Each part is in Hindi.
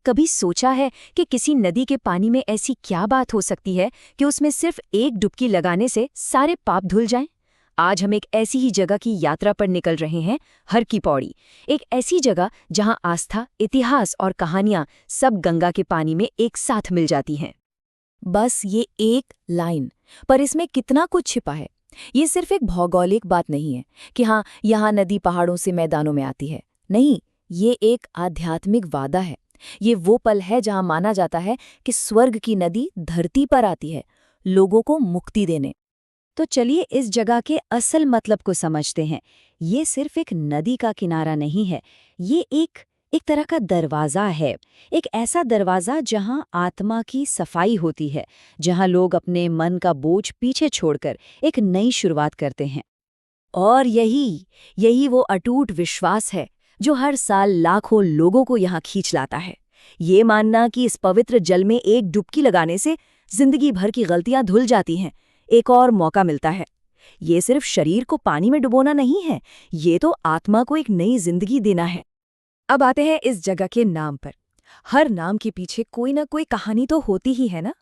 कभी सोचा है कि किसी नदी के पानी में ऐसी क्या बात हो सकती है कि उसमें सिर्फ एक डुबकी लगाने से सारे पाप धुल जाएं? आज हम एक ऐसी ही जगह की यात्रा पर निकल रहे हैं, हर की पौड़ी। एक ऐसी जगह जहां आस्था, इतिहास और कहानियां सब गंगा के पानी में एक साथ मिल जाती हैं। बस ये एक लाइन, पर इसमें कितना कुछ छिपा है। ये सिर्फ एक भौगोलिक बात नहीं है कि हाँ, यहाँ नदी पहाड़ों से मैदानों में आती है। नहीं, ये एक आध्यात्मिक वादा है। ये वो पल है जहाँ माना जाता है कि स्वर्ग की नदी धरती पर आती है, लोगों को मुक्ति देने। तो चलिए इस जगह के असल मतलब को समझते हैं। ये सिर्फ एक नदी का किनारा नहीं है, ये एक तरह का दरवाज़ा है। एक ऐसा दरवाज़ा जहां आत्मा की सफाई होती है, जहां लोग अपने मन का बोझ पीछे छोड़कर एक नई शुरुआत करते हैं। और यही वो अटूट विश्वास है जो हर साल लाखों लोगों को यहाँ खींच लाता है। ये मानना कि इस पवित्र जल में एक डुबकी लगाने से जिंदगी भर की गलतियां धुल जाती हैं, एक और मौका मिलता है। ये सिर्फ शरीर को पानी में डुबोना नहीं है, ये तो आत्मा को एक नई जिंदगी देना है। अब आते हैं इस जगह के नाम पर। हर नाम के पीछे कोई ना कोई कहानी तो होती ही है ना?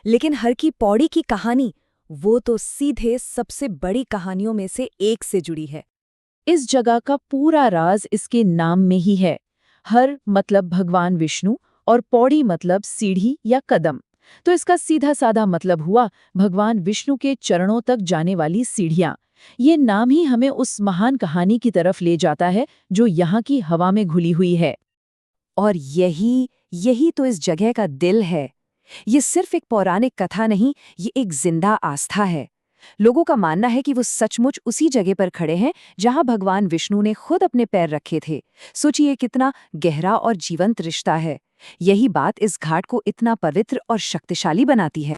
लेकिन हर की पौड़ी की कहानी, वो तो सीधे सबसे बड़ी कहानियों में से एक से जुड़ी है। इस जगह का पूरा राज इसके नाम में ही है। हर मतलब भगवान विष्णु और पौड़ी मतलब सीढ़ी या कदम। तो इसका सीधा साधा मतलब हुआ भगवान विष्णु के चरणों तक जाने वाली सीढ़ियां। ये नाम ही हमें उस महान कहानी की तरफ ले जाता है जो यहाँ की हवा में घुली हुई है। और यही तो इस जगह का दिल है। ये सिर्फ एक पौराणिक कथा नहीं, ये एक जिंदा आस्था है। लोगों का मानना है कि वो सचमुच उसी जगह पर खड़े हैं जहां भगवान विष्णु ने खुद अपने पैर रखे थे। सोचिए कितना गहरा और जीवंत रिश्ता है। यही बात इस घाट को इतना पवित्र और शक्तिशाली बनाती है।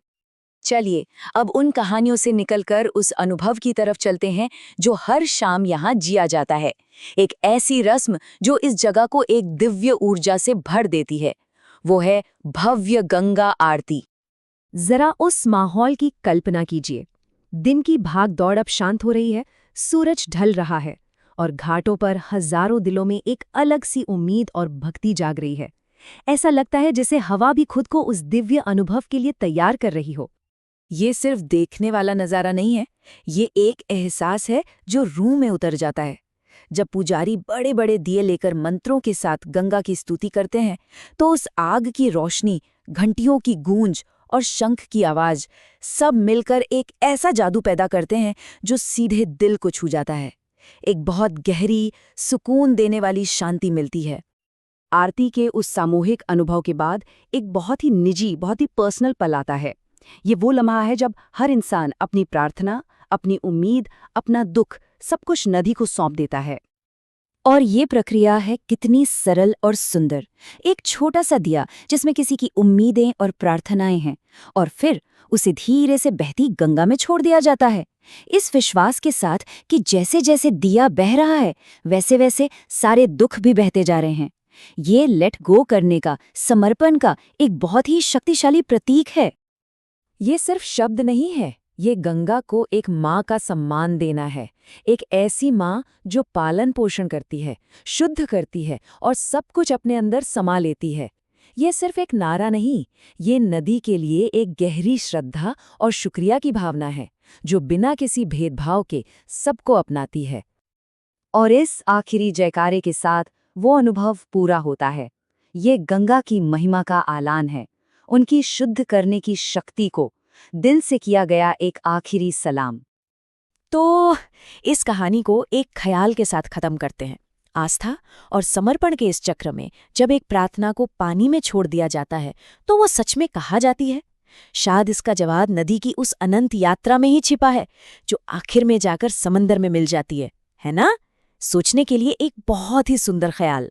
चलिए अब उन कहानियों से निकलकर उस अनुभव की तरफ चलते हैं जो हर शाम यहाँ जिया जाता है। एक ऐसी रस्म जो इस जगह को एक दिव्य ऊर्जा से भर देती है। वो है भव्य गंगा आरती। जरा उस माहौल की कल्पना कीजिए। दिन की भाग दौड़ अब शांत हो रही है, सूरज ढल रहा है और घाटों पर हजारों दिलों में एक अलग सी उम्मीद और भक्ति जाग रही है। ऐसा लगता है जैसे हवा भी खुद को उस दिव्य अनुभव के लिए तैयार कर रही हो। ये सिर्फ देखने वाला नज़ारा नहीं है, ये एक एहसास है जो रूह में उतर जाता है। जब पुजारी बड़े बड़े दिए लेकर मंत्रों के साथ गंगा की स्तुति करते हैं, तो उस आग की रोशनी, घंटियों की गूंज और शंख की आवाज सब मिलकर एक ऐसा जादू पैदा करते हैं जो सीधे दिल को छू जाता है। एक बहुत गहरी, सुकून देने वाली शांति मिलती है। आरती के उस सामूहिक अनुभव के बाद एक बहुत ही निजी, बहुत ही पर्सनल पल आता है। ये वो लम्हा है जब हर इंसान अपनी प्रार्थना, अपनी उम्मीद, अपना दुख सब कुछ नदी को सौंप देता है। और ये प्रक्रिया है कितनी सरल और सुंदर। एक छोटा सा दिया जिसमें किसी की उम्मीदें और प्रार्थनाएं हैं, और फिर उसे धीरे से बहती गंगा में छोड़ दिया जाता है, इस विश्वास के साथ कि जैसे जैसे दिया बह रहा है वैसे वैसे सारे दुख भी बहते जा रहे हैं। ये लेट गो करने का, समर्पण का एक बहुत ही शक्तिशाली प्रतीक है। ये सिर्फ शब्द नहीं है, ये गंगा को एक माँ का सम्मान देना है। एक ऐसी माँ जो पालन पोषण करती है, शुद्ध करती है और सब कुछ अपने अंदर समा लेती है। ये सिर्फ एक नारा नहीं, ये नदी के लिए एक गहरी श्रद्धा और शुक्रिया की भावना है जो बिना किसी भेदभाव के सबको अपनाती है। और इस आखिरी जयकारे के साथ वो अनुभव पूरा होता है। ये गंगा की महिमा का आलान है, उनकी शुद्ध करने की शक्ति को दिल से किया गया एक आखिरी सलाम। तो इस कहानी को एक ख्याल के साथ खत्म करते हैं। आस्था और समर्पण के इस चक्र में जब एक प्रार्थना को पानी में छोड़ दिया जाता है तो वो सच में कहा जाती है। शायद इसका जवाब नदी की उस अनंत यात्रा में ही छिपा है जो आखिर में जाकर समंदर में मिल जाती है ना? सोचने के लिए एक बहुत ही सुंदर ख्याल।